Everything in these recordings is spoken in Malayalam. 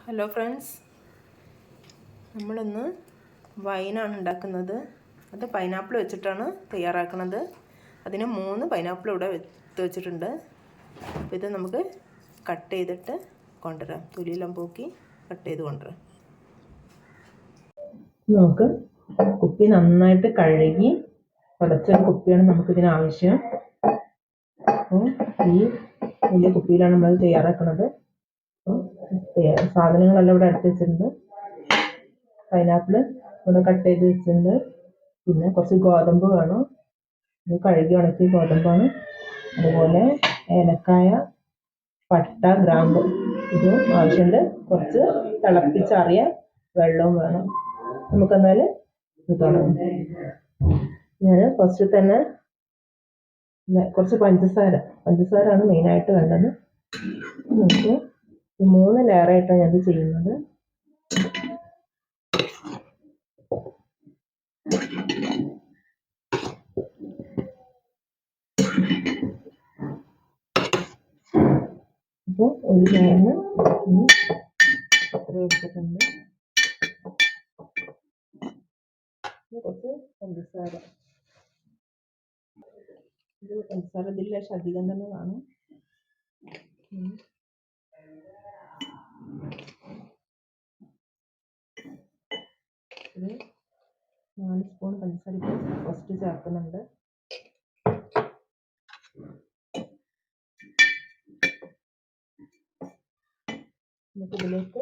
ഹലോ ഫ്രണ്ട്സ്, നമ്മളിന്ന് വൈനാണ് ഉണ്ടാക്കുന്നത്. അത് പൈനാപ്പിൾ വെച്ചിട്ടാണ് തയ്യാറാക്കുന്നത്. അതിന് 3 പൈനാപ്പിൾ ഇവിടെ എടുത്ത് വെച്ചിട്ടുണ്ട്. അപ്പോൾ ഇത് നമുക്ക് കട്ട് ചെയ്തിട്ട് കൊണ്ടുവരാം. തൊലിയെല്ലാം പോക്കി കട്ട് ചെയ്ത് കൊണ്ടുവരാം. നമുക്ക് കുപ്പി നന്നായിട്ട് കഴുകി ഉടച്ചൊരു കുപ്പിയാണ് നമുക്കിതിന് ആവശ്യം. അപ്പോൾ ഈ വലിയ കുപ്പിയിലാണ് നമ്മൾ തയ്യാറാക്കുന്നത്. സാധനങ്ങളെല്ലാം ഇവിടെ എടുത്ത് വെച്ചിട്ടുണ്ട്. പൈനാപ്പിൾ ഇവിടെ കട്ട് ചെയ്ത് വെച്ചിട്ടുണ്ട്. പിന്നെ കുറച്ച് ഗോതമ്പ് വേണം. ഇത് കഴുകി ഉണക്കിയ ഗോതമ്പാണ്. അതുപോലെ ഏലക്കായ, പട്ട, ഗ്രാമ്പ് ഇതും ആവശ്യമുണ്ട്. കുറച്ച് തിളപ്പിച്ചാറിയ വെള്ളവും വേണം. നമുക്കെന്നാൽ ഇത് തുടങ്ങാം. ഞാൻ ഫസ്റ്റ് തന്നെ കുറച്ച് പഞ്ചസാരയാണ് മെയിനായിട്ട് വേണ്ടത്. നമുക്ക് 3 ലെയറായിട്ടാണ് ഞാനിത് ചെയ്യുന്നത്. അപ്പോൾ ഒരു ലെയറിന് അത്ര എടുത്തിട്ടുണ്ട്. കുറച്ച് പഞ്ചസാര, ഇത് പഞ്ചസാര ഇതിൽ ലേശം അധികം തന്നെ കാണും. ഒരു 4 സ്പൂൺ പഞ്ചസാര ഇപ്പോൾ ഫസ്റ്റ് ചേർക്കുന്നുണ്ട്. എന്നിട്ട് ഇതിലേക്ക്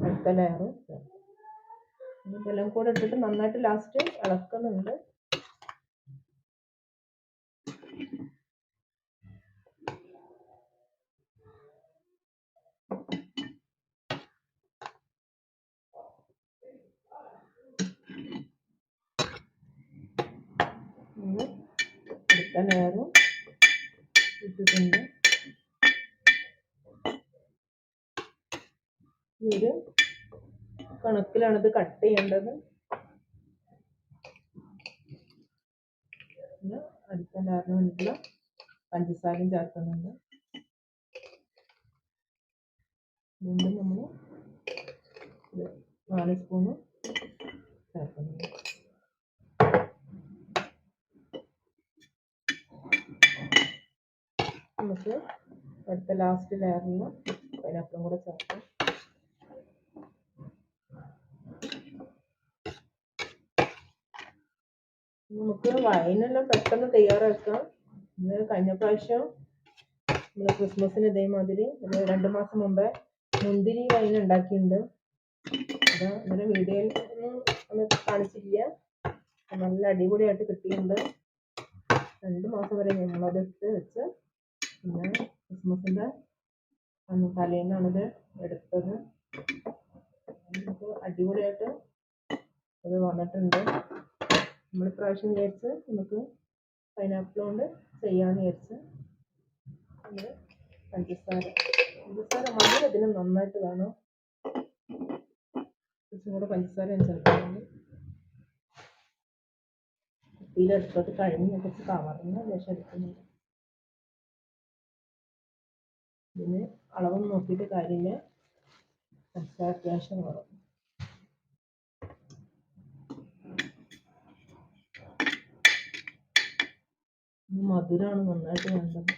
അടുത്ത ലെയർ ഇതെല്ലാം കൂടെ ഇട്ടിട്ട് നന്നായിട്ട് ലാസ്റ്റ് ഇളക്കുന്നുണ്ട്. അടുത്ത ലെയറും ഇട്ടിട്ടുണ്ട്. ഈ ഒരു കണക്കിലാണ് ഇത് കട്ട് ചെയ്യേണ്ടത്. പിന്നെ അടുത്ത ലെയറിന് വേണ്ടിയിട്ടുള്ള പഞ്ചസാരയും ചേർക്കുന്നുണ്ട്. വീണ്ടും നമ്മൾ 4 സ്പൂണ് ചേർക്കുന്നുണ്ട്. നമുക്ക് അടുത്ത ലാസ്റ്റ് ലെയറിൽ പൈനാപ്പിളും കൂടെ ചേർക്കാം. നമുക്ക് വൈനെല്ലാം പെട്ടെന്ന് തയ്യാറാക്കാം. ഇത് കഴിഞ്ഞ പ്രാവശ്യം നമ്മൾ ക്രിസ്മസിന് ഇതേമാതിരി 2 മാസം മുമ്പേ മുന്തിരി വൈൻ ഉണ്ടാക്കിയിട്ടുണ്ട്. അത് ഇങ്ങനെ വീഡിയോയിൽ ഒന്നും കാണിച്ചില്ല. നല്ല അടിപൊളിയായിട്ട് കിട്ടിയിട്ടുണ്ട്. 2 മാസം വരെ ഞങ്ങളത് ഇട്ട് വെച്ച് പിന്നെ ക്രിസ്മസിൻ്റെ തലേന്നാണിത് എടുത്തത്. നമുക്ക് അടിപൊളിയായിട്ട് അത് വന്നിട്ടുണ്ട്. നമ്മൾ പ്രാവശ്യം വിചാരിച്ച് നമുക്ക് പൈനാപ്പിൾ കൊണ്ട് ചെയ്യാമെന്ന് വിചാരിച്ച് നമ്മൾ പഞ്ചസാര മധുരം ഇതിന് നന്നായിട്ട് വേണം. കുറച്ചും കൂടെ പഞ്ചസാര ഞാൻ ചേർക്കുന്നുണ്ട്. കുപ്പിയിലെടുത്തോട്ട് കഴിഞ്ഞ് കുറച്ച് കവറിന് ശേഷം എടുക്കുന്നുണ്ട്. ഇതിന് അളവൊന്നും നോക്കിയിട്ട് കാര്യമില്ല. പഞ്ചസാര അത്യാവശ്യം വേണം. മധുരമാണ് നന്നായിട്ട് വേണ്ടത്.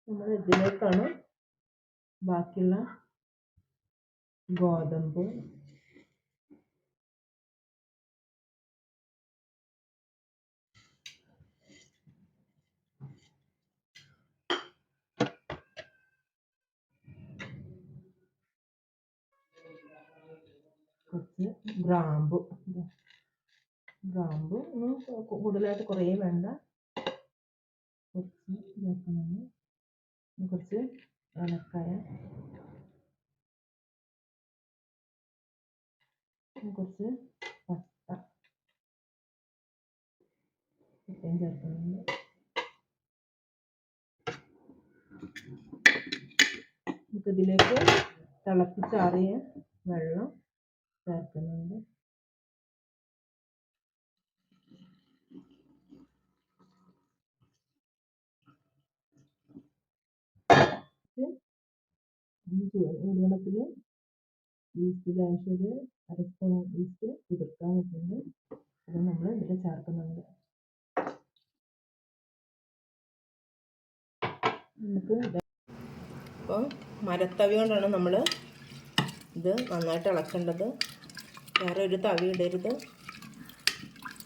നമ്മൾ ഇതിലേക്കാണ് ബാക്കിയുള്ള ഗോതമ്പ്, കുറച്ച് ഗ്രാമ്പു ഒന്നും കൂടുതലായിട്ട് കുറേ വേണ്ട. കുറച്ച് ചേർക്കുന്നുണ്ട്. കുറച്ച് ഏലക്കായ, കുറച്ച് പട്ട ചേർക്കുന്നുണ്ട്. നമുക്കിതിലേക്ക് തിളപ്പിച്ചാറിയ വെള്ളം ചേർക്കുന്നുണ്ട്. ചൂടുവെള്ളത്തിൽ ഈസ്റ്റ് ലേശം ഒരു അര സ്പൂൺ ഈസ്റ്റ് കുതിർക്കാൻ വെച്ചിട്ടുണ്ട്. അത് നമ്മൾ ഇതിൽ ചേർക്കുന്നുണ്ട്. നമുക്ക് അപ്പോൾ മരത്തവി കൊണ്ടാണ് നമ്മൾ ഇത് നന്നായിട്ട് ഇളക്കേണ്ടത്. വേറെ ഒരു തവി ഇടരുത്.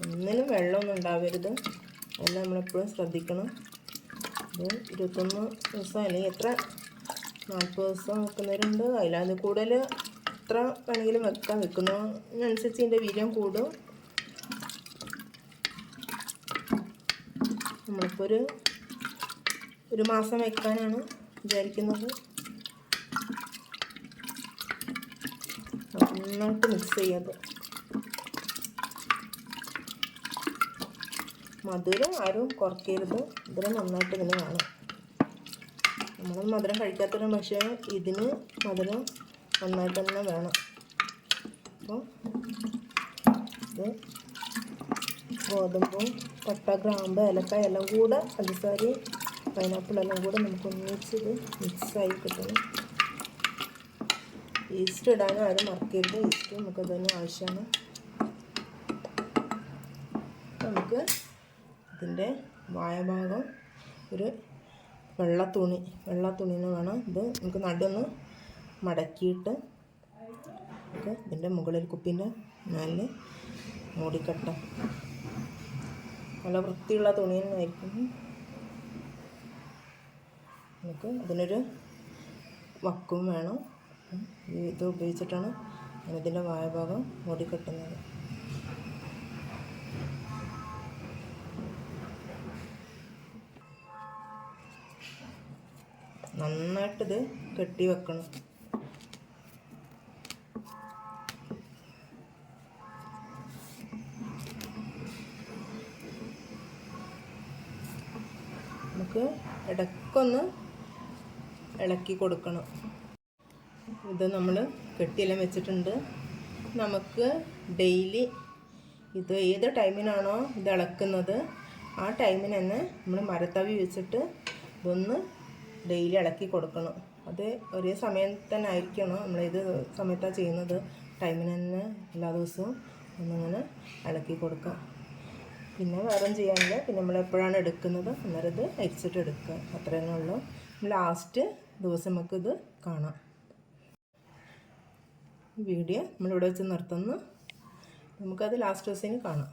ഒന്നിനും വെള്ളമൊന്നും ഉണ്ടാവരുത്. അതെല്ലാം നമ്മളെപ്പോഴും ശ്രദ്ധിക്കണം. ഇത് 21 ദിവസം അല്ലെങ്കിൽ എത്ര 40 ദിവസം വെക്കുന്നവരുണ്ട്. അതിലത് കൂടുതൽ എത്ര വേണമെങ്കിലും വെക്കാം. വെക്കുന്നതിനനുസരിച്ച് ഇതിൻ്റെ വീര്യം കൂടും. നമ്മളിപ്പോൾ ഒരു മാസം വെക്കാനാണ് വിചാരിക്കുന്നത്. നന്നായിട്ട് മിക്സ് ചെയ്യാത്. മധുരം ആരും കുറയ്ക്കരുത്. മധുരം നന്നായിട്ട് ഇതിന് വേണം. നമ്മൾ മധുരം കഴിക്കാത്തൊരു, പക്ഷേ ഇതിന് മധുരം നന്നായിട്ട് തന്നെ വേണം. അപ്പോൾ ഇത് ഗോതമ്പും പട്ട, ഗ്രാമ്പ്, ഏലക്കായ എല്ലാം കൂടെ, പഞ്ചസാരയും പൈനാപ്പിൾ എല്ലാം കൂടെ നമുക്ക് ഒന്നിച്ച് ഇത് മിക്സായി കിട്ടണം. ഈസ്റ്റ് ഇടാനും ആരും മറക്കരുത്. ഈസ്റ്റ് നമുക്ക് തന്നെ ആവശ്യമാണ്. നമുക്ക് ഇതിൻ്റെ വായഭാഗം ഒരു വെള്ള തുണിന് വേണം. ഇത് നമുക്ക് നടുവൊന്ന് മടക്കിയിട്ട് നമുക്ക് ഇതിൻ്റെ മുകളിൽ കുപ്പീൻ്റെ മേലെ മൂടിക്കെട്ടാം. നല്ല വൃത്തിയുള്ള തുണി തന്നെയായിരിക്കും. നമുക്ക് അതിനൊരു വക്കും വേണം. ഇത് ഉപയോഗിച്ചിട്ടാണ് ഇതിൻ്റെ വായഭാഗം മൂടിക്കെട്ടുന്നത്. നന്നായിട്ടിത് കെട്ടി വെക്കണം. നമുക്ക് ഇടയ്ക്കൊന്ന് ഇളക്കി കൊടുക്കണം. ഇത് നമ്മൾ കെട്ടിയെല്ലാം വെച്ചിട്ടുണ്ട്. നമുക്ക് ഡെയിലി ഇത് ഏത് ടൈമിനാണോ ഇത് ഇളക്കുന്നത് ആ ടൈമിന് തന്നെ നമ്മൾ മരത്തവി വെച്ചിട്ട് ഇതൊന്ന് ഡെയിലി ഇളക്കി കൊടുക്കണം. അത് ഒരേ സമയം തന്നെ ആയിരിക്കണം. നമ്മളിത് സമയത്താണ് ചെയ്യുന്നത്. ടൈമിന് തന്നെ എല്ലാ ദിവസവും ഒന്നിങ്ങനെ ഇളക്കി കൊടുക്കുക. പിന്നെ വേറെ ചെയ്യാനില്ല. പിന്നെ നമ്മൾ എപ്പോഴാണ് എടുക്കുന്നത് അന്നേരം ഇത് അരിച്ചിട്ട് എടുക്കുക. അത്ര തന്നെ ഉള്ളൂ. ലാസ്റ്റ് ദിവസം നമുക്കിത് കാണാം. വീഡിയോ നമ്മളിവിടെ വെച്ച് നിർത്തുന്നു. നമുക്കത് ലാസ്റ്റ് ദിവസം കാണാം.